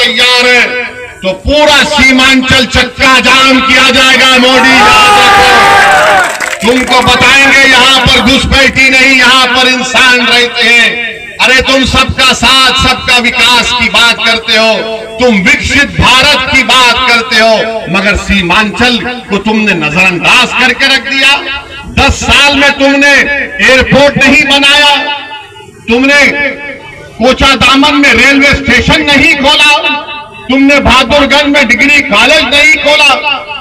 तैयार है तो पूरा सीमांचल चक्का जाम किया जाएगा। मोदी तुमको बताएंगे यहां पर घुसपैठी नहीं, यहां पर इंसान रहते हैं। अरे तुम सबका साथ सबका विकास की बात करते हो, तुम विकसित भारत की बात करते हो, मगर सीमांचल को तुमने नजरअंदाज करके रख दिया। 10 साल में तुमने एयरपोर्ट नहीं बनाया, तुमने कोचादामन में रेलवे स्टेशन नहीं खोला, तुमने बहादुरगंज में डिग्री कॉलेज नहीं खोला।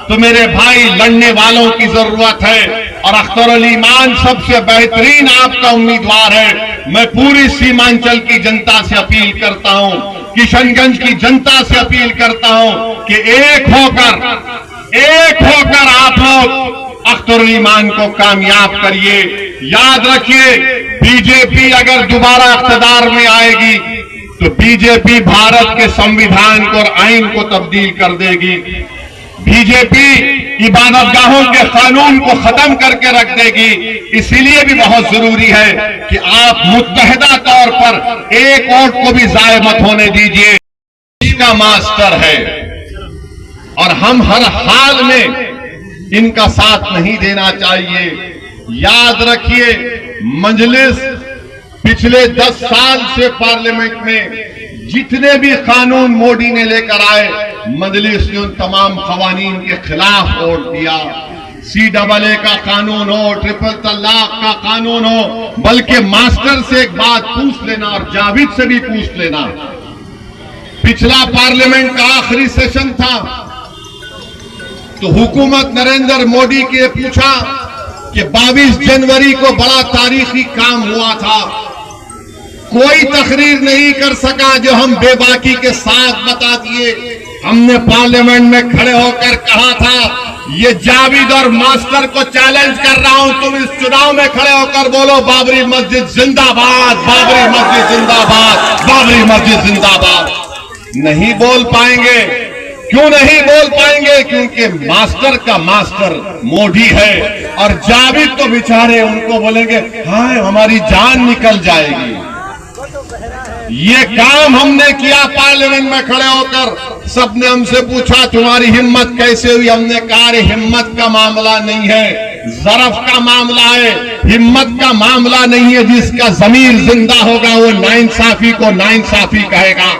तो मेरे भाई लड़ने वालों की जरूरत है और अख्तर अली ईमान सबसे बेहतरीन आपका उम्मीदवार है। मैं पूरी सीमांचल की जनता से अपील करता हूं, किशनगंज की जनता से अपील करता हूं कि एक होकर आप लोग अख्तर अली ईमान को कामयाब करिए। याद रखिए, बीजेपी अगर दोबारा इख्तियार में आएगी तो बीजेपी भारत के संविधान को और आइन को तब्दील कर देगी। बीजेपी इबादतगाहों के कानून को खत्म करके रख देगी। इसीलिए भी बहुत जरूरी है कि आप मुत्तहिदा तौर पर एक वोट को भी जाया मत होने दीजिए। इसका मास्टर है और हम हर हाल में इनका साथ नहीं देना चाहिए। याद रखिए, मजलिस पिछले 10 साल से पार्लियामेंट में जितने भी कानून मोदी ने लेकर आए, मजलिस ने उन तमाम खवानीन के खिलाफ वोट दिया। CAA का कानून हो, ट्रिपल तलाक का कानून हो, बल्कि मास्टर से एक बात पूछ लेना और जावेद से भी पूछ लेना। पिछला पार्लियामेंट का आखिरी सेशन था तो हुकूमत नरेंद्र मोदी के पूछा कि 22 जनवरी को बड़ा तारीखी काम हुआ था, कोई तकरीर नहीं कर सका जो हम बेबाकी के साथ बता दिए। हमने पार्लियामेंट में खड़े होकर कहा था, ये जावेद और मास्टर को चैलेंज कर रहा हूं, तुम इस चुनाव में खड़े होकर बोलो बाबरी मस्जिद जिंदाबाद, बाबरी मस्जिद जिंदाबाद, बाबरी मस्जिद जिंदाबाद। नहीं बोल पाएंगे। क्यों नहीं बोल पाएंगे? क्योंकि मास्टर का मास्टर मोदी है और जावेद तो बेचारे उनको बोलेंगे हाय हमारी जान निकल जाएगी। ये काम हमने किया पार्लियामेंट में खड़े होकर। सबने हमसे पूछा तुम्हारी हिम्मत कैसे हुई? हमने कहा हिम्मत का मामला नहीं है, ज़रफ का मामला है। हिम्मत का मामला नहीं है, जिसका ज़मीर जिंदा होगा वो नाइंसाफी को नाइंसाफी कहेगा।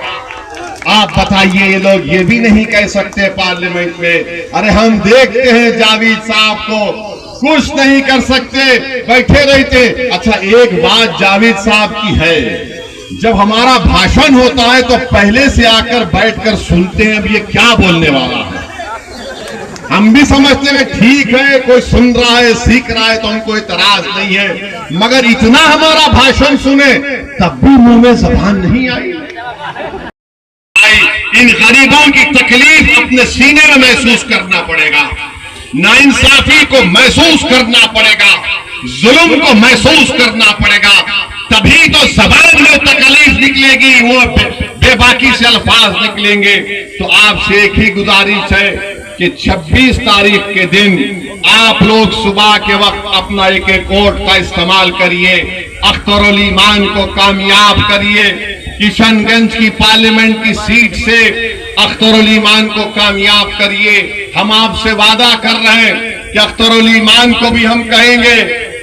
आप बताइए, ये लोग ये भी नहीं कह सकते पार्लियामेंट में। अरे हम देखते हैं जावेद साहब को कुछ नहीं कर सकते, बैठे रहते। अच्छा, एक बात जावेद साहब की है, जब हमारा भाषण होता है तो पहले से आकर बैठकर सुनते हैं अब ये क्या बोलने वाला है। हम भी समझते हैं ठीक है, कोई सुन रहा है सीख रहा है तो हमको इतराज नहीं है, मगर इतना हमारा भाषण सुने तब भी मुंह में जबान नहीं आई। इन गरीबों की तकलीफ अपने सीने में महसूस करना पड़ेगा, नाइंसाफी को महसूस करना पड़ेगा, जुल्म को महसूस करना पड़ेगा, तभी तो जबान में तकलीफ निकलेगी, वो बेबाकी से अल्फाज निकलेंगे। तो आपसे एक ही गुजारिश है कि 26 तारीख के दिन आप लोग सुबह के वक्त अपना एक एक वोट का इस्तेमाल करिए, अख्तर अली ईमान को कामयाब करिए। किशनगंज की पार्लियामेंट की सीट से अख्तर अली ईमान को कामयाब करिए। हम आपसे वादा कर रहे हैं कि अख्तर अली ईमान को भी हम कहेंगे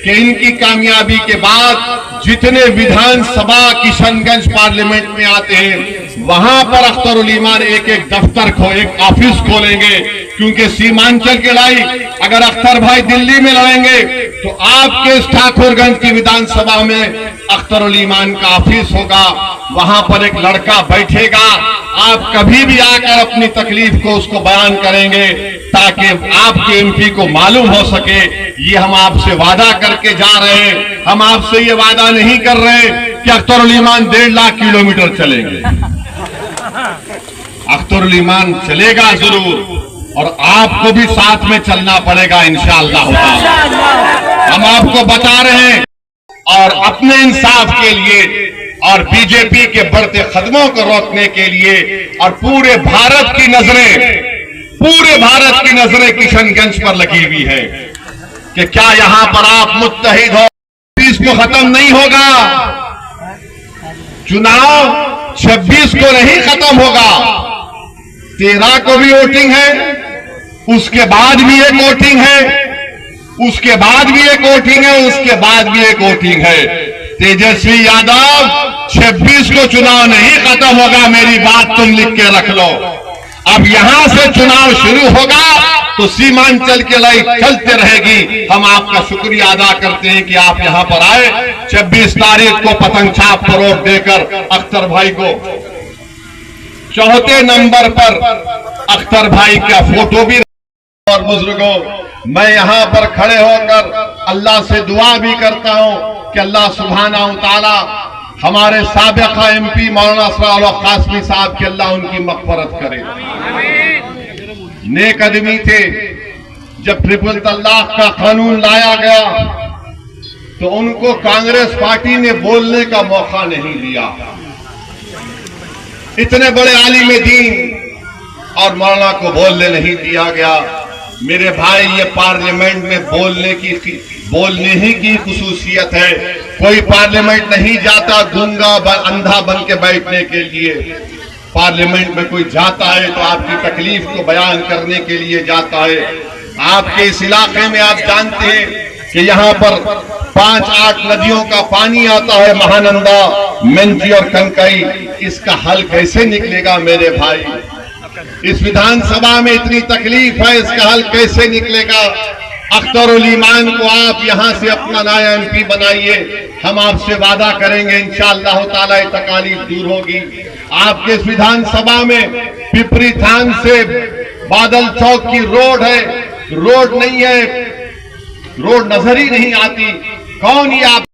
कि इनकी कामयाबी के बाद जितने विधानसभा किशनगंज पार्लियामेंट में आते हैं वहां पर अख्तर अली ईमान एक एक दफ्तर एक ऑफिस खोलेंगे। क्योंकि सीमांचल की लड़ाई अगर अख्तर भाई दिल्ली में लड़ेंगे तो आपके इस ठाकुरगंज की विधानसभा में अख्तर अली ईमान का ऑफिस होगा, वहां पर एक लड़का बैठेगा। आप कभी भी आकर अपनी तकलीफ को उसको बयान करेंगे ताकि आपके एमपी को मालूम हो सके। ये हम आपसे वादा करके जा रहे हैं। हम आपसे ये वादा नहीं कर रहे कि अख्तर अली ईमान 1.5 लाख किलोमीटर चलेंगे। अख्तर अली ईमान चलेगा जरूर और आपको भी साथ में चलना पड़ेगा इंशाअल्लाह। हम आपको बता रहे हैं और अपने इंसाफ के लिए और बीजेपी के बढ़ते कदमों को रोकने के लिए और पूरे भारत की नजरें किशनगंज पर लगी हुई है कि क्या यहां पर आप मुत्तहिद हो। इसको खत्म नहीं होगा, चुनाव 26 को नहीं खत्म होगा, 13 को भी वोटिंग है, उसके बाद भी एक वोटिंग है, उसके बाद भी एक वोटिंग है, उसके बाद भी एक वोटिंग है। तेजस्वी यादव 26 को चुनाव नहीं खत्म होगा, मेरी बात तुम लिख के रख लो। अब यहां से चुनाव शुरू होगा तो सीमांचल की लड़ाई चलते रहेगी। हम आपका शुक्रिया अदा करते हैं कि आप यहां पर आए। 26 तारीख को पतंग छाप पर वोट देकर अख्तर भाई को, चौथे नंबर पर अख्तर भाई का फोटो भी। और बुजुर्गों, मैं यहां पर खड़े होकर अल्लाह से दुआ भी करता हूं कि अल्लाह सुब्हाना व तआला हमारे साबिका MP मौलाना असरार कासमी साहब की अल्लाह उनकी मग़फ़िरत करे। नेक आदमी थे। जब ट्रिपल तलाक का कानून लाया गया तो उनको कांग्रेस पार्टी ने बोलने का मौका नहीं दिया। इतने बड़े आलिम दीन और मौलाना को बोलने नहीं दिया गया। मेरे भाई, ये पार्लियामेंट में बोलने ही की खुसूसियत है। कोई पार्लियामेंट नहीं जाता गूंगा अंधा बन के बैठने के लिए। पार्लियामेंट में कोई जाता है तो आपकी तकलीफ को बयान करने के लिए जाता है। आपके इस इलाके में आप जानते हैं कि यहाँ पर 5-8 नदियों का पानी आता है, महानंदा, मेंची और कनकई। इसका हल कैसे निकलेगा मेरे भाई? इस विधानसभा में इतनी तकलीफ है, इसका हल कैसे निकलेगा? अख्तरुल ईमान को आप यहां से अपना नया MP बनाइए। हम आपसे वादा करेंगे इंशाअल्लाह ताला ये तकालीफ दूर होगी। आपके इस विधानसभा में पिपरी थान से बादल चौक की रोड है, रोड नहीं है, रोड नजर ही नहीं आती। कौन ये आप